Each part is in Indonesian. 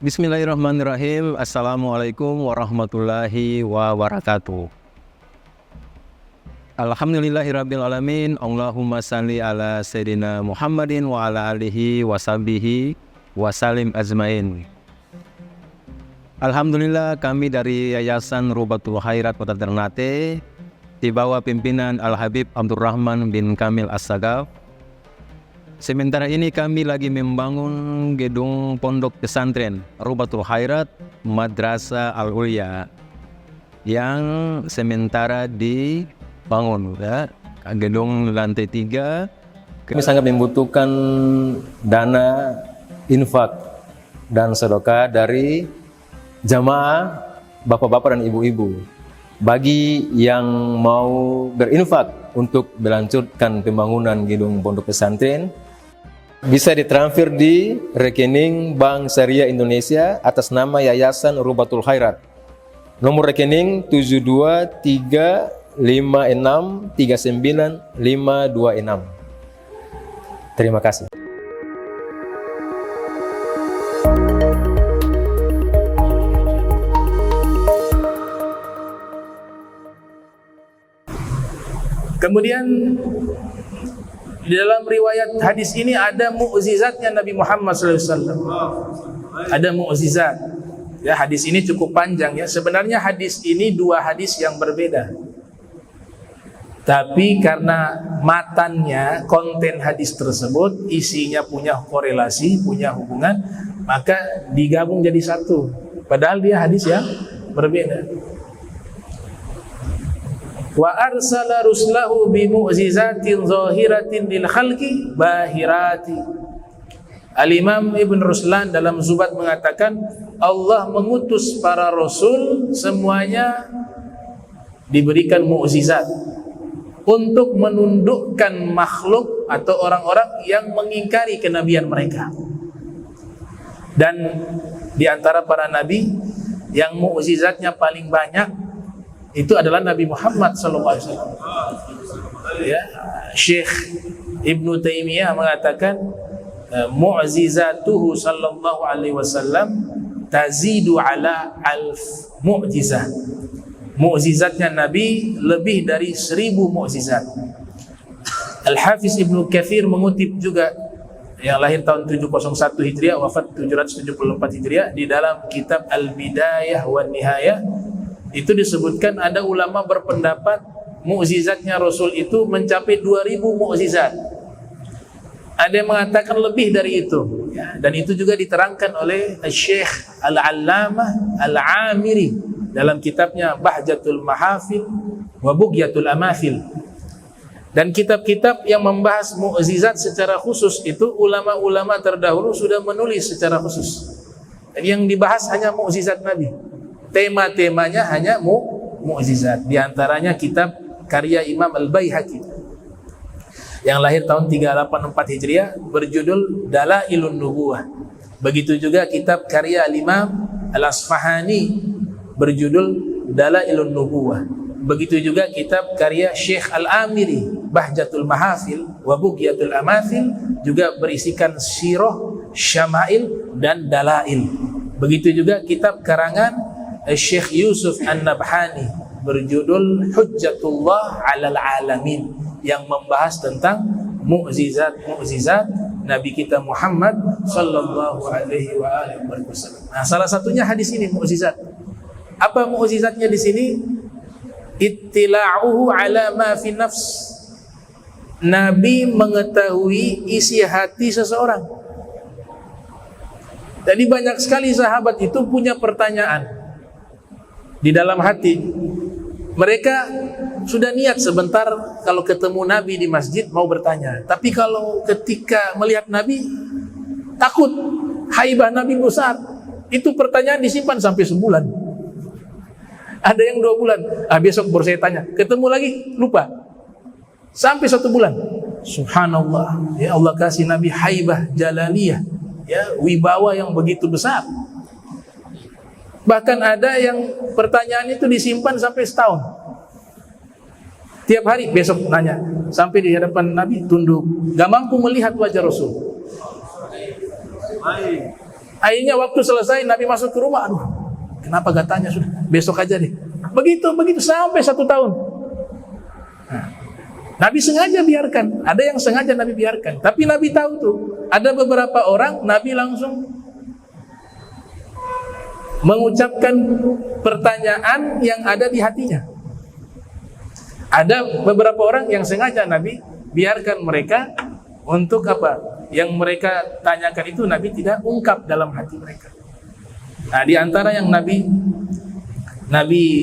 Bismillahirrahmanirrahim. Assalamualaikum warahmatullahi wabarakatuh. Alhamdulillahirrabbilalamin. Allahumma salli ala Sayyidina Muhammadin wa ala alihi wa sahbihi wa salim azmain. Alhamdulillah, kami dari Yayasan Rubatul Khairat Kota Ternate di bawah pimpinan Al-Habib Abdurrahman bin Kamil As-Sagaf. Sementara ini kami lagi membangun gedung pondok pesantren Rubatul Khairat Madrasah Al-Ulya yang sementara dibangun, ya. Gedung lantai 3. Kami sangat membutuhkan dana infak dan sedekah dari jamaah bapak-bapak dan ibu-ibu. Bagi yang mau berinfak untuk melanjutkan pembangunan gedung pondok pesantren, bisa ditransfer di rekening Bank Syariah Indonesia atas nama Yayasan Rubatul Khairat. Nomor rekening 723563956. Terima kasih. Kemudian di dalam riwayat hadis ini ada mukjizatnya Nabi Muhammad SAW. Ada mukjizat. Ya, hadis ini cukup panjang ya. Sebenarnya hadis ini dua hadis yang berbeda. Tapi karena matannya, konten hadis tersebut isinya punya korelasi, punya hubungan, maka digabung jadi satu. Padahal dia hadis yang berbeda. Wa arsala ruslahu bi mu'jizatin zahiratin lil khalqi bahirati. Al-Imam Ibn Ruslan dalam Zubat mengatakan Allah mengutus para rasul semuanya diberikan mukjizat untuk menundukkan makhluk atau orang-orang yang mengingkari kenabian mereka. Dan di antara para nabi yang mukjizatnya paling banyak itu adalah Nabi Muhammad SAW. Ya, Syekh Ibnu Taimiyah mengatakan mu'jizatuhu sallallahu alaihi wasallam tazidu ala alf mu'jizah. Mu'jizatnya Nabi lebih dari 1000 mu'jizat. Al-Hafiz Ibnu Katsir mengutip juga, yang lahir tahun 701 Hijriah, wafat 774 Hijriah, di dalam kitab Al-Bidayah wan Nihayah. Itu disebutkan ada ulama berpendapat mukjizatnya Rasul itu mencapai 2000 mukjizat. Ada yang mengatakan lebih dari itu, ya, dan itu juga diterangkan oleh Syekh Al-Allamah Al-Amiri dalam kitabnya Bahjatul Mahafil wa Bughyatul Amathil. Dan kitab-kitab yang membahas mukjizat secara khusus itu ulama-ulama terdahulu sudah menulis secara khusus. Yang dibahas hanya mukjizat Nabi. Tema-temanya hanya mukjizat. Di antaranya kitab karya Imam Al-Baihaqi yang lahir tahun 384 Hijriah berjudul Dalailun Nubuwah. Begitu juga kitab karya Imam Al-Asfahani berjudul Dalailun Nubuwah. Begitu juga kitab karya Syekh Al-Amiri Bahjatul Mahafil wa Bughyatul Amathil juga berisikan sirah, syama'il dan dalail. Begitu juga kitab karangan Syekh Yusuf An-Nabhani berjudul Hujjatullah 'alal 'alamin yang membahas tentang mukjizat-mukjizat Nabi kita Muhammad sallallahu alaihi wasallam. Nah, salah satunya hadis ini mukjizat. Apa mukjizatnya di sini? Ittila'uhu 'ala ma fi nafs. Nabi mengetahui isi hati seseorang. Jadi banyak sekali sahabat itu punya pertanyaan di dalam hati. Mereka sudah niat sebentar kalau ketemu Nabi di masjid mau bertanya. Tapi kalau ketika melihat Nabi takut, haibah Nabi besar. Itu pertanyaan disimpan sampai sebulan. Ada yang 2 bulan. Besok baru saya tanya. Ketemu lagi lupa. Sampai 1 bulan. Subhanallah. Ya Allah kasih Nabi haibah jalaliyah. Ya, wibawa yang begitu besar. Bahkan ada yang pertanyaan itu disimpan sampai setahun. Tiap hari besok nanya. Sampai di hadapan Nabi tunduk. Gak mampu melihat wajah Rasul. Akhirnya waktu selesai Nabi masuk ke rumah, aduh, kenapa gak tanya, sudah besok aja deh. Begitu sampai 1 tahun. Nah, Nabi sengaja biarkan, ada yang sengaja Nabi biarkan. Tapi Nabi tahu tuh, ada beberapa orang Nabi langsung mengucapkan pertanyaan yang ada di hatinya. Ada beberapa orang yang sengaja Nabi biarkan mereka untuk apa? Yang mereka tanyakan itu Nabi tidak ungkap dalam hati mereka. Nah, di antara yang Nabi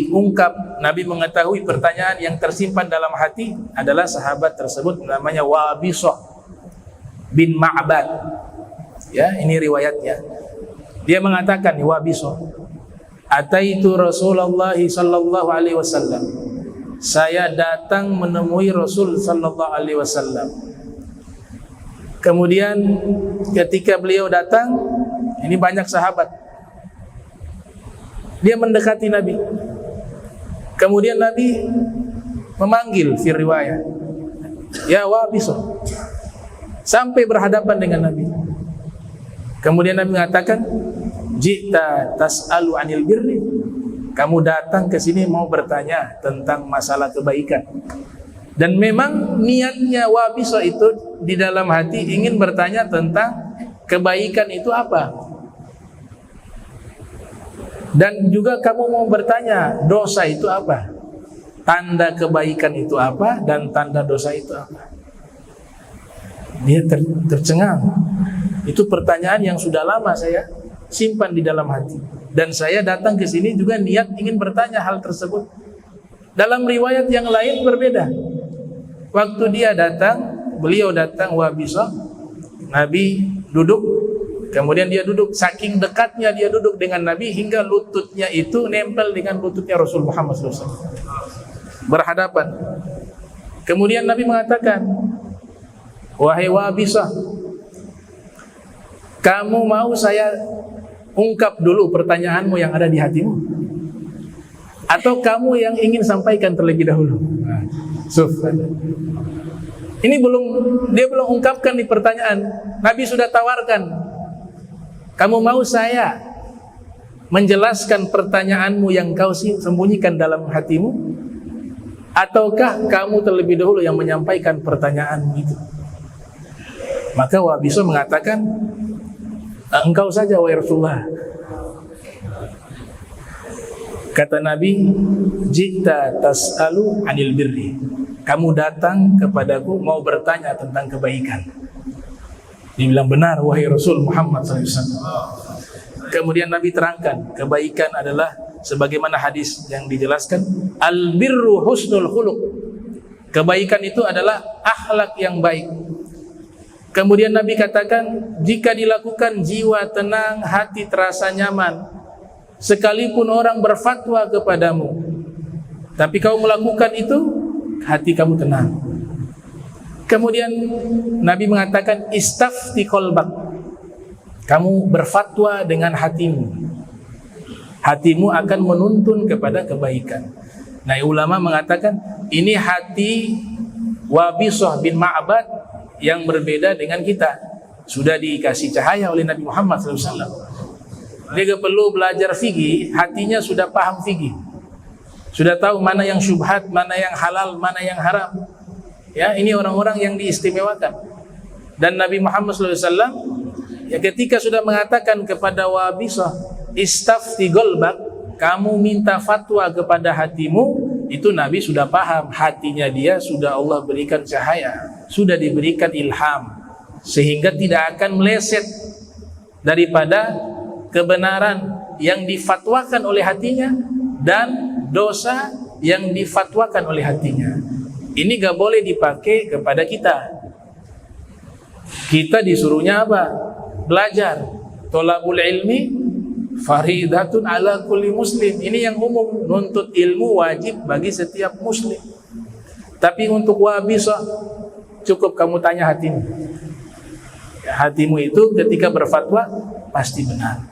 ungkap, Nabi mengetahui pertanyaan yang tersimpan dalam hati adalah sahabat tersebut namanya Wabisah bin Ma'bad. Ya, ini riwayatnya. Dia mengatakan, Wabisah, ataitu Rasulullah sallallahu alaihi wasallam. Saya datang menemui Rasul sallallahu alaihi wasallam. Kemudian ketika beliau datang, ini banyak sahabat. Dia mendekati Nabi. Kemudian Nabi memanggil fi riwayat, ya Wabisah, sampai berhadapan dengan Nabi. Kemudian Nabi mengatakan, jita tas'alu anil birri. Kamu datang ke sini mau bertanya tentang masalah kebaikan. Dan memang niatnya Wabisah itu di dalam hati ingin bertanya tentang kebaikan itu apa. Dan juga kamu mau bertanya dosa itu apa, tanda kebaikan itu apa, dan tanda dosa itu apa. Dia tercengang. Itu pertanyaan yang sudah lama saya simpan di dalam hati. Dan saya datang ke sini juga niat ingin bertanya hal tersebut. Dalam riwayat yang lain berbeda. Waktu dia datang, beliau datang Wabisah, Nabi duduk, kemudian dia duduk, saking dekatnya dia duduk dengan Nabi hingga lututnya itu nempel dengan lututnya Rasul Muhammad SAW. Berhadapan. Kemudian Nabi mengatakan, wahai Wabisah, kamu mau saya ungkap dulu pertanyaanmu yang ada di hatimu, atau kamu yang ingin sampaikan terlebih dahulu? Ini dia belum ungkapkan di pertanyaan, Nabi sudah tawarkan. Kamu mau saya menjelaskan pertanyaanmu yang kau sembunyikan dalam hatimu, ataukah kamu terlebih dahulu yang menyampaikan pertanyaanmu itu? Maka Wabisah mengatakan, engkau saja wahai Rasulullah. Kata Nabi, jita tas'alu anil birri. Kamu datang kepadaku mau bertanya tentang kebaikan. Dia bilang, benar wahai Rasul Muhammad SAW. Kemudian Nabi terangkan, kebaikan adalah sebagaimana hadis yang dijelaskan, al-birru husnul khuluq. Kebaikan itu adalah akhlak yang baik. Kemudian Nabi katakan, jika dilakukan jiwa tenang, hati terasa nyaman. Sekalipun orang berfatwa kepadamu, tapi kau melakukan itu, hati kamu tenang. Kemudian Nabi mengatakan, istafti qalbak. Kamu berfatwa dengan hatimu. Hatimu akan menuntun kepada kebaikan. Nah, ulama mengatakan ini hati Wabisah bin Ma'bad yang berbeda dengan kita. Sudah dikasih cahaya oleh Nabi Muhammad SAW. Dia gak perlu belajar fikih, hatinya sudah paham fikih. Sudah tahu mana yang syubhat, mana yang halal, mana yang haram. Ya, ini orang-orang yang diistimewakan. Dan Nabi Muhammad SAW ya ketika sudah mengatakan kepada Wabisah, istafti qalbak, kamu minta fatwa kepada hatimu, itu Nabi sudah paham, hatinya dia sudah Allah berikan cahaya, sudah diberikan ilham, sehingga tidak akan meleset daripada kebenaran yang difatwakan oleh hatinya dan dosa yang difatwakan oleh hatinya. Ini gak boleh dipakai kepada kita. Kita disuruhnya apa? Belajar. Tolabul ilmi faridatun ala kulli muslim. Ini yang umum, nuntut ilmu wajib bagi setiap muslim. Tapi untuk Wabisah, cukup kamu tanya hatimu. Ya, hatimu itu ketika berfatwa pasti benar.